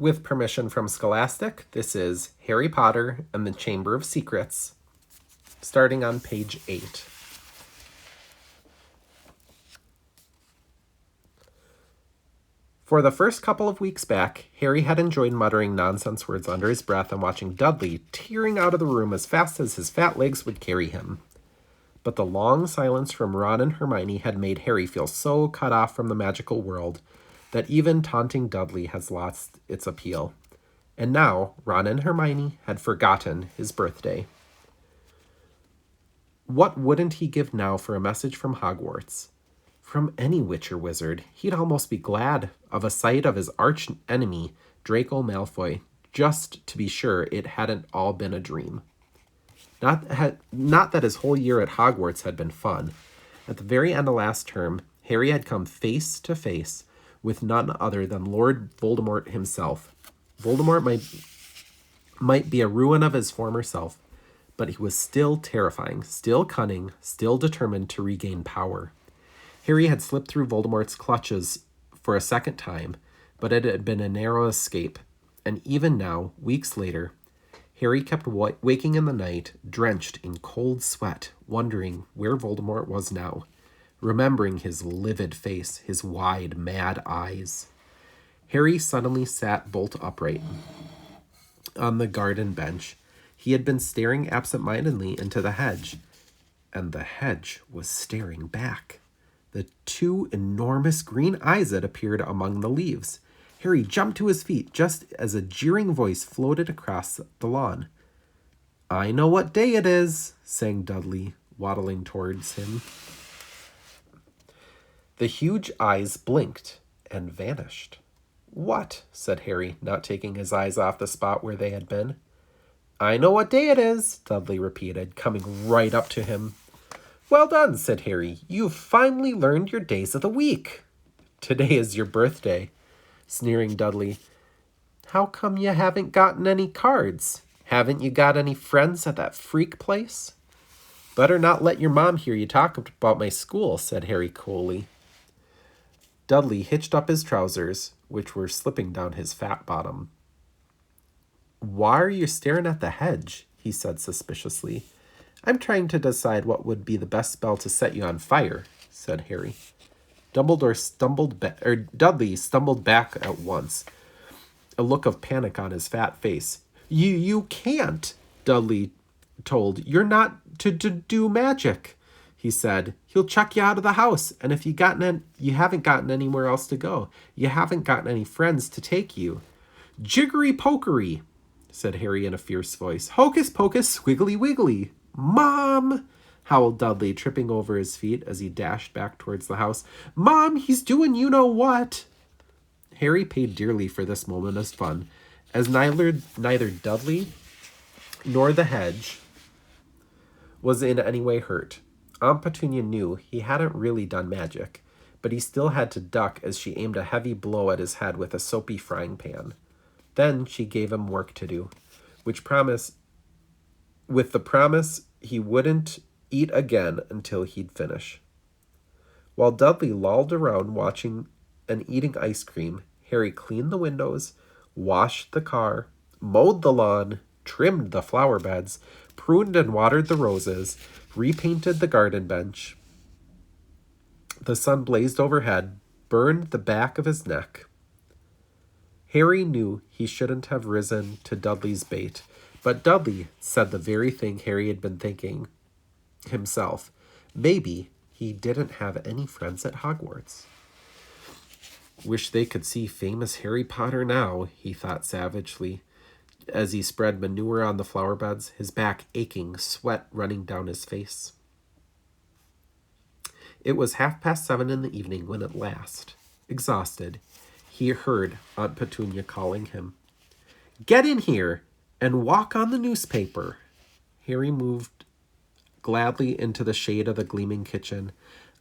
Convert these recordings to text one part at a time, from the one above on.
With permission from Scholastic, this is Harry Potter and the Chamber of Secrets, starting on page 8. For the first couple of weeks back, Harry had enjoyed muttering nonsense words under his breath and watching Dudley tearing out of the room as fast as his fat legs would carry him. But the long silence from Ron and Hermione had made Harry feel so cut off from the magical world that even taunting Dudley has lost its appeal. And now Ron and Hermione had forgotten his birthday. What wouldn't he give now for a message from Hogwarts? From any witch or wizard, he'd almost be glad of a sight of his arch enemy, Draco Malfoy, just to be sure it hadn't all been a dream. Not that his whole year at Hogwarts had been fun. At the very end of last term, Harry had come face to face with none other than Lord Voldemort himself. Voldemort might be a ruin of his former self, but he was still terrifying, still cunning, still determined to regain power. Harry had slipped through Voldemort's clutches for a second time, but it had been a narrow escape, and even now, weeks later, Harry kept waking in the night, drenched in cold sweat, wondering where Voldemort was now, remembering his livid face, his wide, mad eyes. Harry suddenly sat bolt upright on the garden bench. He had been staring absent-mindedly into the hedge, and the hedge was staring back. The two enormous green eyes had appeared among the leaves. Harry jumped to his feet just as a jeering voice floated across the lawn. "I know what day it is," sang Dudley, waddling towards him. The huge eyes blinked and vanished. "What?" said Harry, not taking his eyes off the spot where they had been. "I know what day it is," Dudley repeated, coming right up to him. "Well done," said Harry. "You've finally learned your days of the week." "Today is your birthday," sneering Dudley. "How come you haven't gotten any cards? Haven't you got any friends at that freak place?" "Better not let your mom hear you talk about my school," said Harry coolly. Dudley hitched up his trousers, which were slipping down his fat bottom. "Why are you staring at the hedge?" he said suspiciously. "I'm trying to decide what would be the best spell to set you on fire," said Harry. Dudley stumbled back at once, a look of panic on his fat face. You can't," Dudley told. "You're not to do magic," he said. "He'll chuck you out of the house, and if you haven't gotten anywhere else to go. You haven't gotten any friends to take you." "Jiggery pokery," said Harry in a fierce voice. "Hocus pocus, squiggly wiggly." "Mom!" howled Dudley, tripping over his feet as he dashed back towards the house. "Mom, he's doing you-know-what!" Harry paid dearly for this moment of fun, as neither Dudley nor the hedge was in any way hurt. Aunt Petunia knew he hadn't really done magic, but he still had to duck as she aimed a heavy blow at his head with a soapy frying pan. Then she gave him work to do, with the promise he wouldn't eat again until he'd finish. While Dudley lolled around watching and eating ice cream, Harry cleaned the windows, washed the car, mowed the lawn, trimmed the flower beds, pruned and watered the roses, repainted the garden bench. The sun blazed overhead, burned the back of his neck. Harry knew he shouldn't have risen to Dudley's bait, but Dudley said the very thing Harry had been thinking himself. Maybe he didn't have any friends at Hogwarts. "Wish they could see famous Harry Potter now," he thought savagely, as he spread manure on the flower beds, his back aching, sweat running down his face. It was 7:30 in the evening when at last, exhausted, he heard Aunt Petunia calling him. "Get in here and walk on the newspaper." Harry moved gladly into the shade of the gleaming kitchen.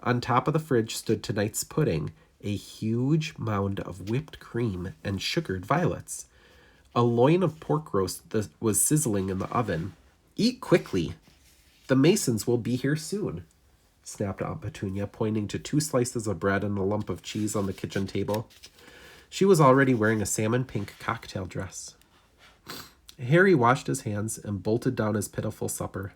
On top of the fridge stood tonight's pudding, a huge mound of whipped cream and sugared violets. A loin of pork roast was sizzling in the oven. "Eat quickly. The Masons will be here soon," snapped Aunt Petunia, pointing to 2 slices of bread and a lump of cheese on the kitchen table. She was already wearing a salmon pink cocktail dress. Harry washed his hands and bolted down his pitiful supper.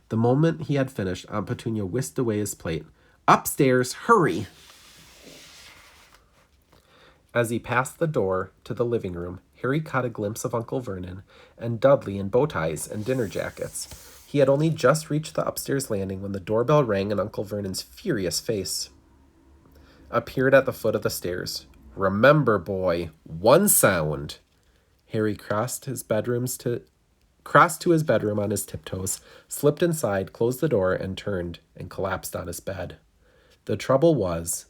The moment he had finished, Aunt Petunia whisked away his plate. Upstairs, hurry! As he passed the door to the living room, Harry caught a glimpse of Uncle Vernon and Dudley in bow ties and dinner jackets. He had only just reached the upstairs landing when the doorbell rang and Uncle Vernon's furious face appeared at the foot of the stairs. Remember, boy, one sound. Harry crossed to his bedroom on his tiptoes, slipped inside, closed the door, and turned and collapsed on his bed. The trouble was,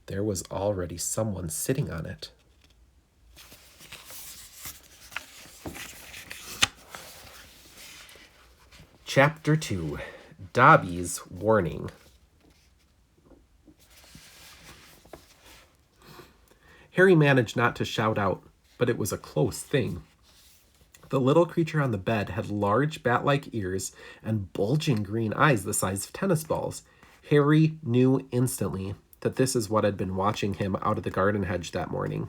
there was already someone sitting on it. Chapter 2, Dobby's Warning. Harry managed not to shout out, but it was a close thing. The little creature on the bed had large bat-like ears and bulging green eyes the size of tennis balls. Harry knew instantly that this is what had been watching him out of the garden hedge that morning.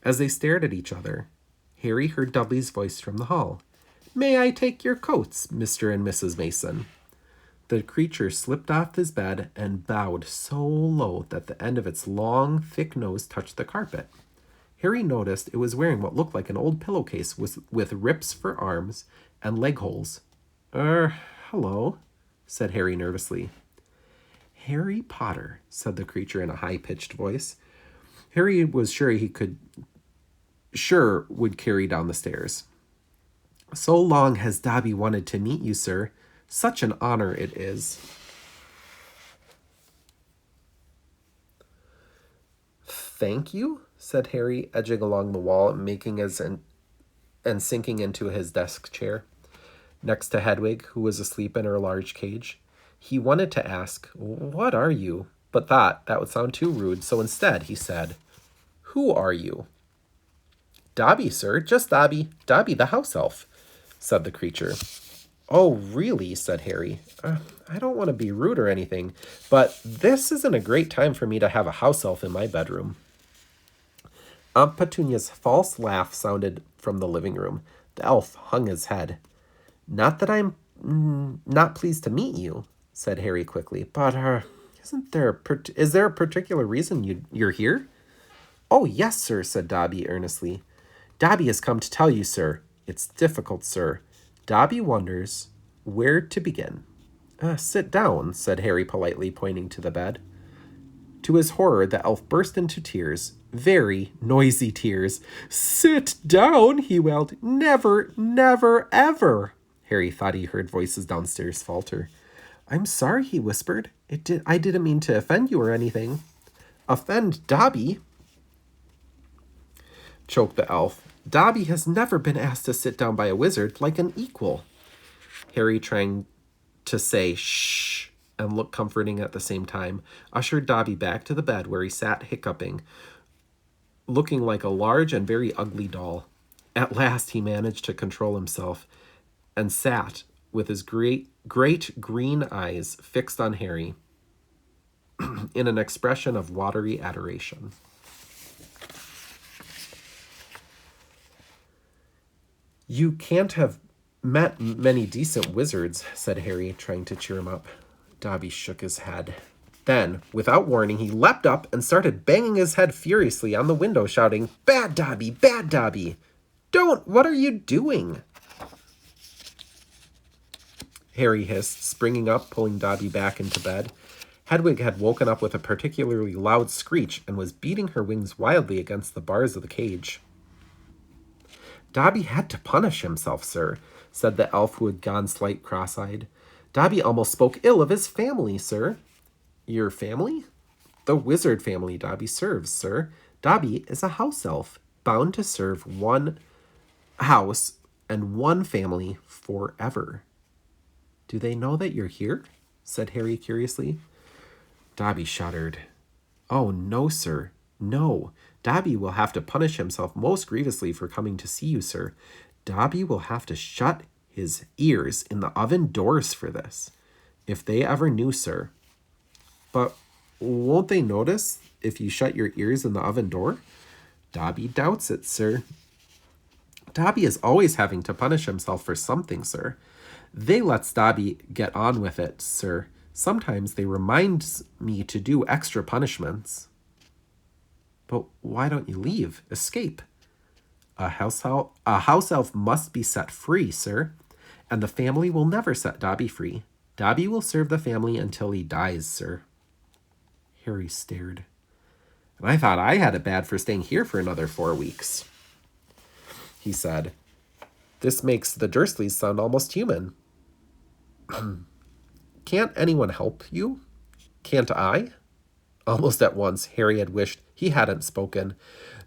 As they stared at each other, Harry heard Dudley's voice from the hall. "May I take your coats, Mr. and Mrs. Mason?" The creature slipped off his bed and bowed so low that the end of its long, thick nose touched the carpet. Harry noticed it was wearing what looked like an old pillowcase with rips for arms and leg holes. Hello," said Harry nervously. "Harry Potter," said the creature in a high-pitched voice. Harry was sure would carry down the stairs. "So long has Dobby wanted to meet you, sir. Such an honor it is." "Thank you," said Harry, edging along the wall, and sinking into his desk chair next to Hedwig, who was asleep in her large cage. He wanted to ask, "What are you?" but thought that would sound too rude, so instead he said, "Who are you?" "Dobby, sir, just Dobby. Dobby the house elf," said the creature. "Oh, really?" said Harry. I don't want to be rude or anything, but this isn't a great time for me to have a house elf in my bedroom." Aunt Petunia's false laugh sounded from the living room. The elf hung his head. "Not that I'm not pleased to meet you," said Harry quickly, "but is there a particular reason you're here?" "Oh, yes, sir," said Dobby earnestly. "Dobby has come to tell you, sir. It's difficult, sir. Dobby wonders where to begin." "Sit down," said Harry politely, pointing to the bed. To his horror, the elf burst into tears, very noisy tears. "Sit down," he wailed. "Never, never, ever." Harry thought he heard voices downstairs falter. "I'm sorry," he whispered. I didn't mean to offend you or anything." "Offend Dobby?" choked the elf. "Dobby has never been asked to sit down by a wizard like an equal." Harry, trying to say shh and look comforting at the same time, ushered Dobby back to the bed where he sat hiccuping, looking like a large and very ugly doll. At last he managed to control himself and sat with his great green eyes fixed on Harry in an expression of watery adoration. "You can't have met many decent wizards," said Harry, trying to cheer him up. Dobby shook his head. Then, without warning, he leapt up and started banging his head furiously on the window, shouting, "Bad Dobby! Bad Dobby! Don't! What are you doing?" Harry hissed, springing up, pulling Dobby back into bed. Hedwig had woken up with a particularly loud screech and was beating her wings wildly against the bars of the cage. "Dobby had to punish himself, sir," said the elf, who had gone slight cross-eyed. "Dobby almost spoke ill of his family, sir." "Your family?" "The wizard family Dobby serves, sir. Dobby is a house elf, bound to serve one house and one family forever." "Do they know that you're here?" said Harry curiously. Dobby shuddered. "Oh, no, sir. No. Dobby will have to punish himself most grievously for coming to see you, sir. Dobby will have to shut his ears in the oven doors for this. If they ever knew, sir." "But won't they notice if you shut your ears in the oven door? Dobby doubts it, sir. Dobby is always having to punish himself for something, sir. They lets Dobby get on with it, sir. Sometimes they remind me to do extra punishments. But why don't you leave? Escape. A house elf must be set free, sir, and the family will never set Dobby free. Dobby will serve the family until he dies, sir. Harry stared. And I thought I had it bad for staying here for another 4 weeks. He said, "This makes the Dursleys sound almost human." "Can't anyone help you? Can't I?" Almost at once, Harry had wished he hadn't spoken.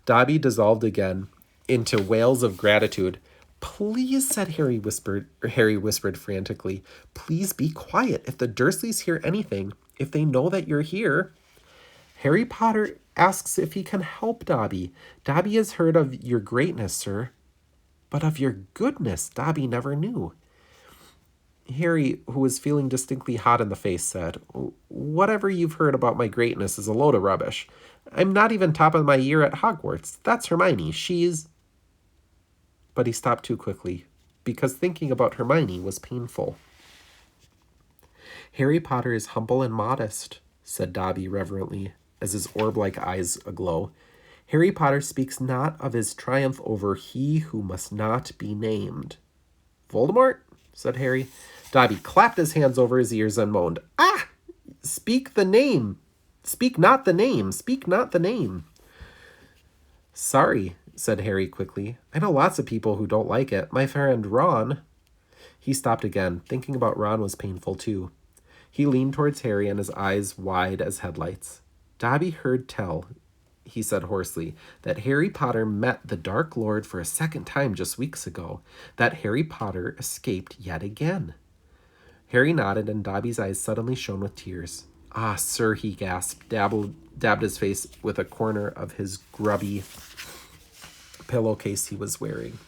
Dobby dissolved again into wails of gratitude. "Please," said Harry whispered frantically. "Please be quiet. If the Dursleys hear anything, if they know that you're here." Harry Potter asks if he can help Dobby. "Dobby has heard of your greatness, sir. But of your goodness, Dobby never knew." Harry, who was feeling distinctly hot in the face, said, "Whatever you've heard about my greatness is a load of rubbish. I'm not even top of my year at Hogwarts. That's Hermione. She's—" But he stopped too quickly, because thinking about Hermione was painful. "Harry Potter is humble and modest," said Dobby reverently, as his orb-like eyes aglow. "Harry Potter speaks not of his triumph over he who must not be named." "Voldemort?" said Harry. Dobby clapped his hands over his ears and moaned, "Ah! Speak the name! Speak not the name! Speak not the name!" "Sorry," said Harry quickly. "I know lots of people who don't like it. My friend Ron—" He stopped again. Thinking about Ron was painful too. He leaned towards Harry and his eyes wide as headlights. "Dobby heard tell," he said hoarsely, "that Harry Potter met the Dark Lord for a second time just weeks ago. That Harry Potter escaped yet again." Harry nodded, and Dobby's eyes suddenly shone with tears. "Ah, sir," he gasped, dabbed his face with a corner of his grubby pillowcase he was wearing.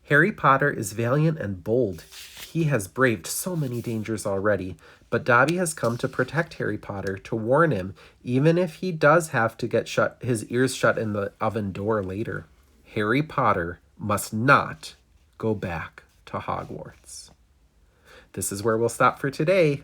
"Harry Potter is valiant and bold. He has braved so many dangers already, but Dobby has come to protect Harry Potter, to warn him, even if he does have to get his ears shut in the oven door later. Harry Potter must not go back to Hogwarts." This is where we'll stop for today.